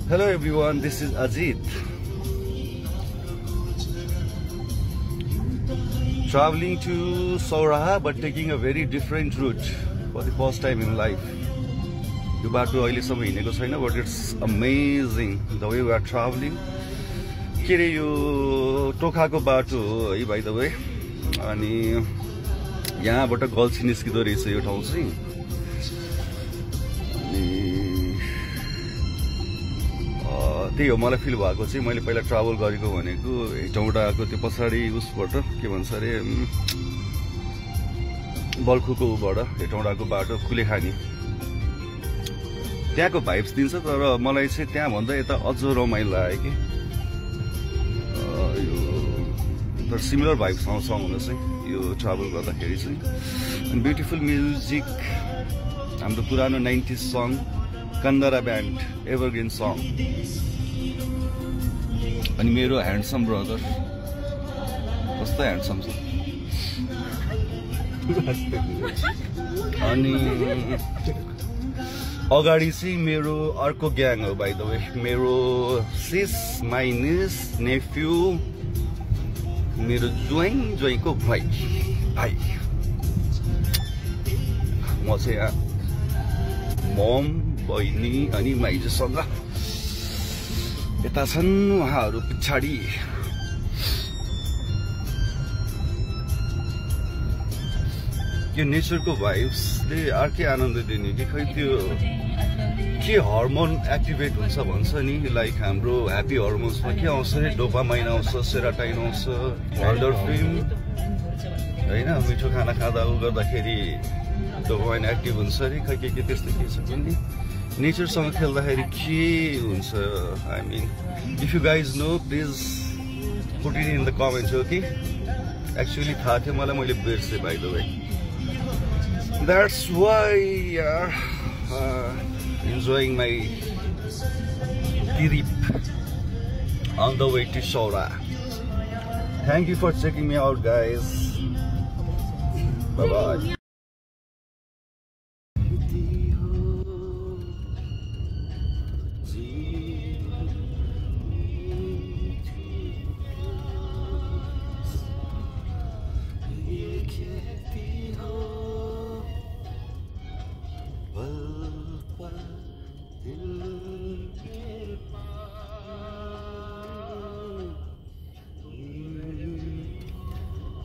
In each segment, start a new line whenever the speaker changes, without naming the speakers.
Hello everyone, this is Ajit. Traveling to Sauraha but taking a very different route for the first time in life. यो बाटो अहिलेसम्म हिँडेको छैन, but it's amazing the way we are traveling. के रे यो टोखाको बाटो हो है by the way. अनि यहाँबाट गल्छी निस्किँदो रहेछ यो ठाउँ चाहिँ. त्यही हो मलाई फिल भएको चाहिँ मैले पहिला ट्राभल गरेको भनेको हेटौडाको त्यो पछाडि उसबाट के भन्छ अरे बल्खुको उबाट हेटौडाको बाटो कुलेखानी त्यहाँको भाइब्स दिन्छ. तर मलाई चाहिँ त्यहाँ भन्दा यता अझ रमाइलो लाग्यो कि यो तर सिमिलर भाइब्स आउँछ हुन चाहिँ यो ट्राभल गर्दाखेरि चाहिँ. अनि ब्युटिफुल म्युजिक हाम्रो पुरानो 90s song Kandara band evergreen song. अनि मेरो ह्यान्डसम ब्रदर कस्तो ह्यान्डसम छ. अनि अगाडि चाहिँ मेरो अर्को ग्याङ हो बाइ द वे. मेरो सिस माई निस नेफ्यू मेरो ज्वाइँको भाइ म चाहिँ यहाँ मम बहिनी अनि माइजूसँग यता छन् उहाँहरू पछाडि. यो नेचरको भाइब्सले अर्कै आनन्द दिने कि खै त्यो के हर्मोन एक्टिभेट हुन्छ भन्छ नि लाइक हाम्रो ह्याप्पी हर्मोन्समा के आउँछ अरे डोपामाइन आउँछ सेरोटोनिन आउँछ एन्डोर्फिन होइन. मिठो खाना खाँदा उ गर्दाखेरि डोपामाइन एक्टिभ हुन्छ अरे खै के त्यस्तो के छ पनि. नेचरसँग खेल्दाखेरि के हुन्छ I mean if you guys know please put it in the comments. हो कि एक्चुअली थाहा थियो मलाई, मैले बिर्सेँ by the way. That's why enjoying my trip on the way to Saura. Thank you for checking me out guys. Bye bye.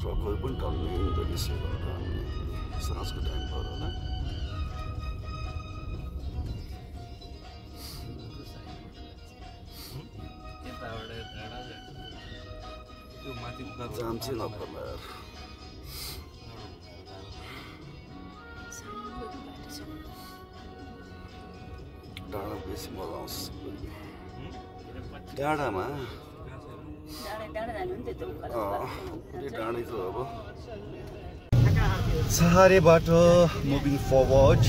ट्रकहरू पनि ढल्ने रहेछ साँझको टाइम भयो होला. जाम चाहिँ नपर्ला यार. डाँडा बेसी मजा आउँछ डाँडामा. डाँडै त अब सहारे बाटो moving forward.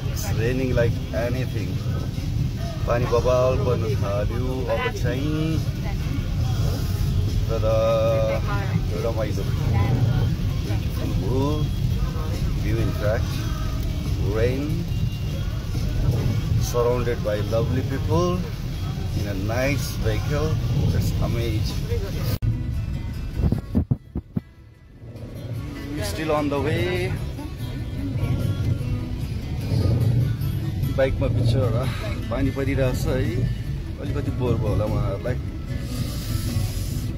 It's raining like anything. पानी बबाल पर्न थाल्यो अब चाहिँ. तर रमाइलो beautiful view in fact. Rain surrounded by lovely people in a nice vehicle. That's amazing. We're still on the way. Bike ma bichara pani परिरहेछ है. अलिकति बोर भयो होला उहाँहरूलाई.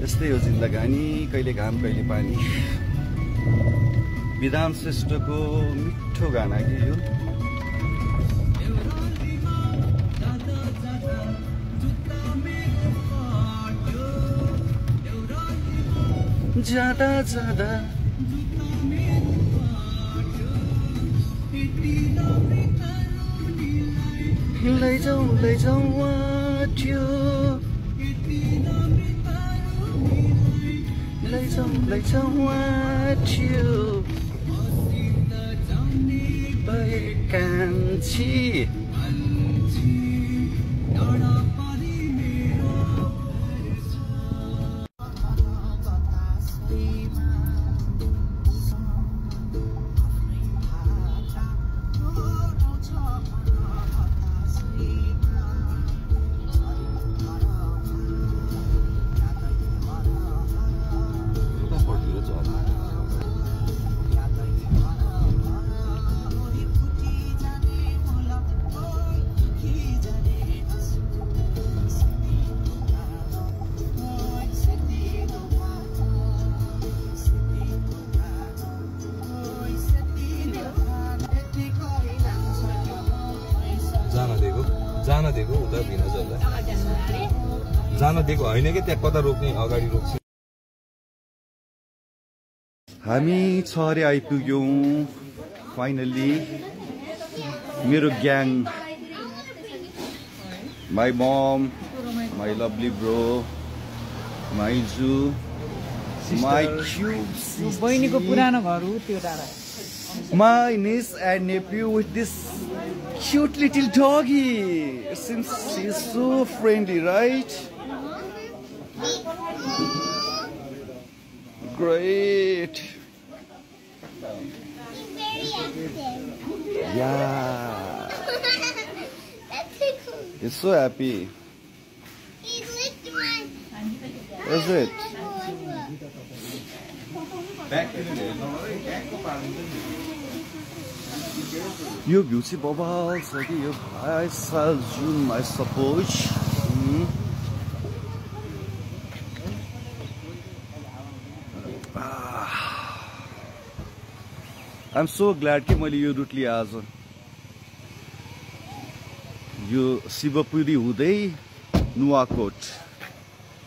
यस्तै हो जिन्दगानी, कहिले घाम कहिले पानी. विधान श्रेष्ठको मिठो गाना कि यो. जादा जादा लैजाऊ आट्यो. लैजाऊ आट्यो कान्छी.
जान दिएको उता भिनाजलाई जान दिएको होइन कि त्यहाँ कता रोक्ने अगाडि रोक्छ
हामी छरे आइपुग्यौं फाइनली मेरो gang my mom, my lovely bro, my Ju, my cute sister, my niece and nephew with this cute little doggy. It seems she's so friendly, right? Great. Yeah. It's so happy. Is it? यो view चाहिँ बबाल छ कि यो भाइ साल जुन I suppose. I'm so glad कि मैले यो रुट लिए आज यो शिवपुरी हुँदै नुवाकोट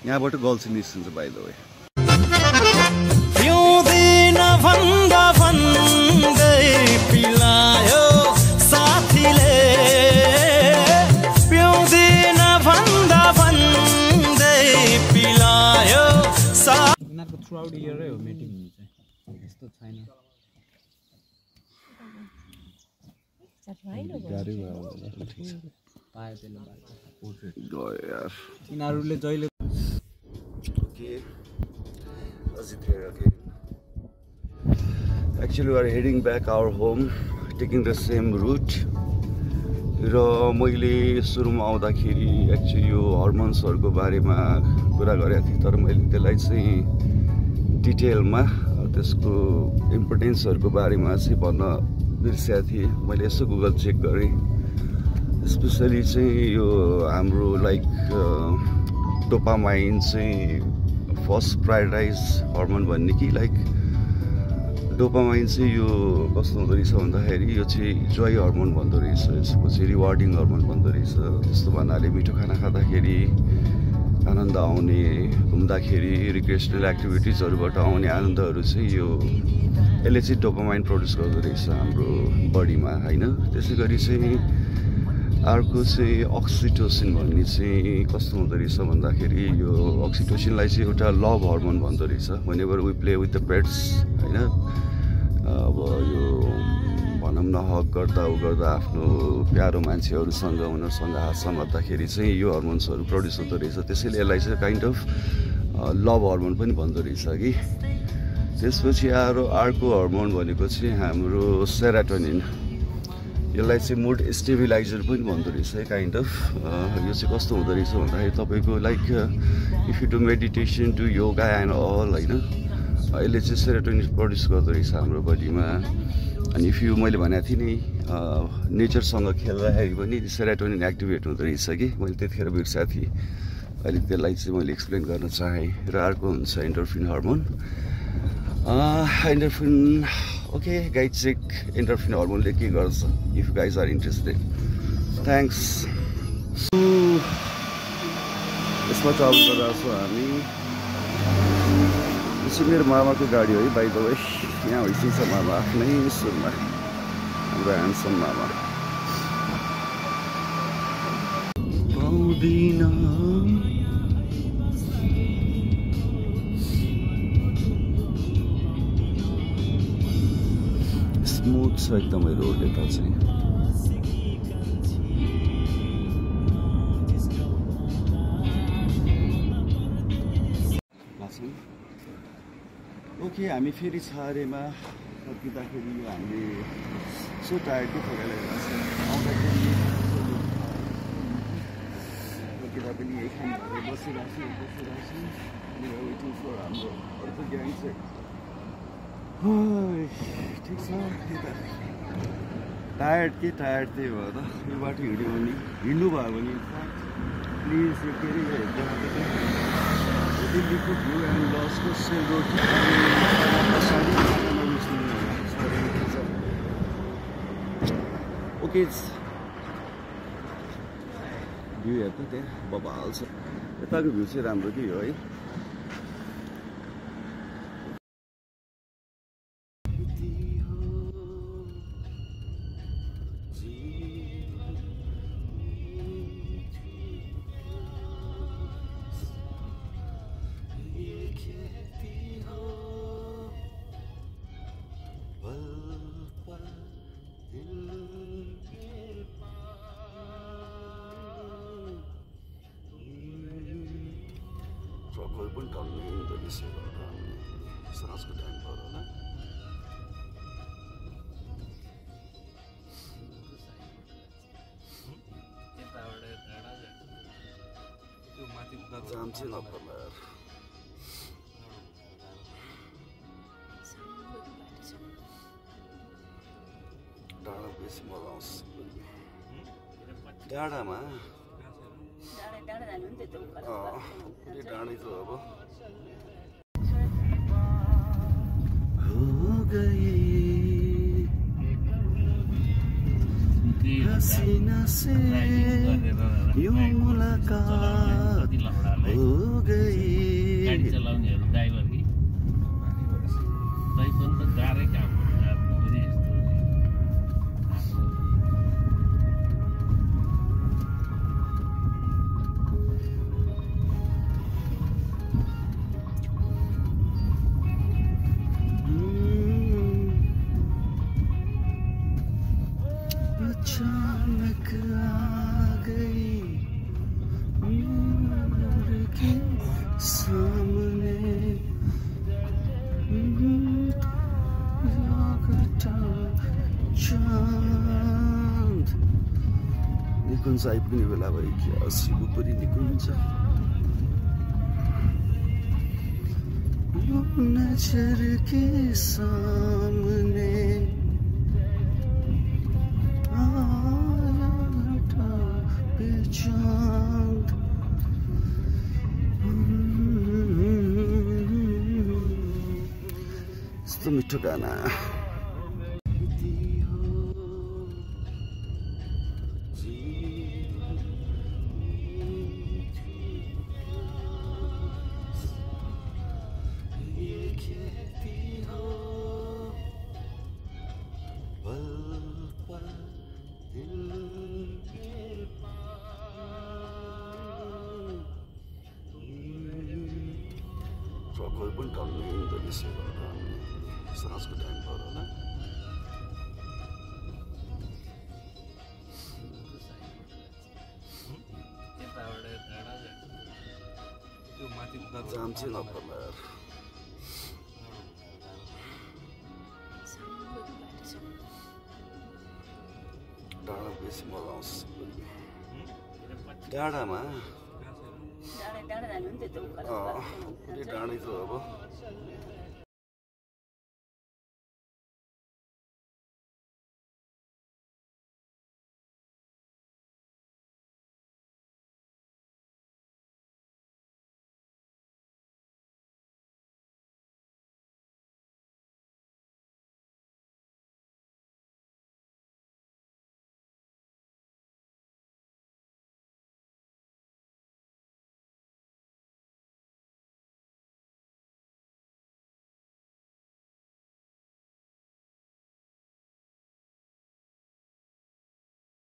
यहाँबाट गल्छी निस्किन्छ बाइ द वे
पिउँदिन भन्दा भन्दै पिलायो साथीले पिउँदिन भन्दा भन्दै पिलायो
उनीहरुको थ्रु आउट इयरै हो मिटिङ हुन्छ यस्तो छैन यिनीहरूले जहिले
Actually, we are heading back our home, taking the same route. र मैले सुरुमा आउँदाखेरि एक्चुअली यो हर्मोन्सहरुको बारेमा कुरा गरेको थिएँ तर मैले त्यसलाई चाहिँ डिटेलमा त्यसको इम्पोर्टेन्सहरुको बारेमा चाहिँ भन्न बिर्सेको थिएँ मैले यसो गुगल चेक गरेँ स्पेशली चाहिँ यो हाम्रो लाइक डोपामाइन चाहिँ फर्स्ट प्रायोरिटाइज हर्मोन भन्ने कि लाइक डोपामाइन चाहिँ यो कस्तो हुँदो रहेछ भन्दाखेरि यो चाहिँ जोय हर्मोन भन्दो रहेछ यसको चाहिँ रिवार्डिङ हर्मोन भन्दो रहेछ जस्तो भन्नाले मिठो खाना खाँदाखेरि आनन्द आउने घुम्दाखेरि रिक्रिएसनल एक्टिभिटिजहरुबाट आउने आनन्दहरू चाहिँ यो यसले चाहिँ डोपामाइन प्रोड्युस गर्दो रहेछ हाम्रो बडीमा हैन त्यसै गरी चाहिँ अर्को चाहिँ अक्सिटोसिन भन्ने चाहिँ कस्तो हुँदो रहेछ भन्दाखेरि यो अक्सिटोसिनलाई चाहिँ एउटा लभ हर्मोन भन्दो रहेछ whenever we play with the pets हैन अब यो भनौँ न हक गर्दा उ गर्दा आफ्नो प्यारो मान्छेहरूसँग उनीहरूसँग हात समात्दाखेरि चाहिँ यो हर्मोन्सहरू प्रड्युस हुँदो रहेछ त्यसैले यसलाई चाहिँ काइन्ड अफ लभ हर्मोन पनि भन्दो रहेछ कि त्यसपछि अर्को हर्मोन भनेको चाहिँ हाम्रो सेरोटोनिन यसलाई चाहिँ मुड स्टेबिलाइजर पनि भन्दो रहेछ काइन्ड अफ यो चाहिँ कस्तो हुँदो रहेछ भन्दाखेरि तपाईँको like if you do meditation do yoga and all होइन यसले चाहिँ सेरोटोनिन प्रड्युस गर्दो रहेछ हाम्रो बडीमा अनि इफ यु मैले भनेको थिएँ नि नेचरसँग खेल्दाखेरि पनि सेरोटोनिन एक्टिभेट हुँदो रहेछ कि मैले त्यतिखेर बिर्सेको थिएँ अहिले त्यसलाई चाहिँ मैले एक्सप्लेन गर्न चाहेँ र अर्को हुन्छ endorphin hormone endorphin okay guys check endorphin हर्मोनले के गर्छ if you guys are interested thanks यसमा ट्राभल गरिरहेको छौँ हामी यो मेरो मामाको गाडी हो है बाइ द वे यहाँ होइसिन्छ मामा आफ्नै सुरमा हाम्रो ह्यान्डसम मामा पाउँदिन स्मुथ छ एकदमै रोड यता चाहिँ ओके हामी फेरि छारेमा फर्किँदाखेरि हामीले सो टायरको थोगाइरहेको छ आउँदाखेरि फर्किँदा पनि यही खानु बसिरहेको छु वेटिङ फर हाम्रो अर्को ग्याङ चाहिँ ठिक छ टायर्ड के टायर्ड त्यही भयो त यो बाटो हिँड्यो भने हिँड्नु भयो भने प्लिज के अरे दिल्लीको भ्यू एन्ड लसको सेलरोटी ओके भ्यू हेर्नु त्यहाँ बबाल छ यताको भ्यू चाहिँ राम्रो कि हो है ट्रकहरू पनि टन्नै हुँदो रहेछ साँझको टाइम भयो होला जाम चाहिँ नपर्ला यार डाँडा बेसी मजा आउँछ डाँडामा डाँडै त अब हो गए हसीना से यूं मुलाकात हो गई
गाडी चलाउनेहरु ड्राइभर कि तै पनि त गाह्रै काम हो
अचानक आ गई नूर के सामने चाँद निकुञ्ज आइपुग्ने बेला भयो कि शिव पनि निकुञ्ज नजर के सामने चाँद यस्तो मिठो गाना ट्रकहरू पनि टन्नै हुँदो रहेछ साँझको टाइम भयो होला जाम चाहिँ नपर्ला यार डाँडा बेसी मजा आउँछ डाँडामा डाँडै त अब